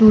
2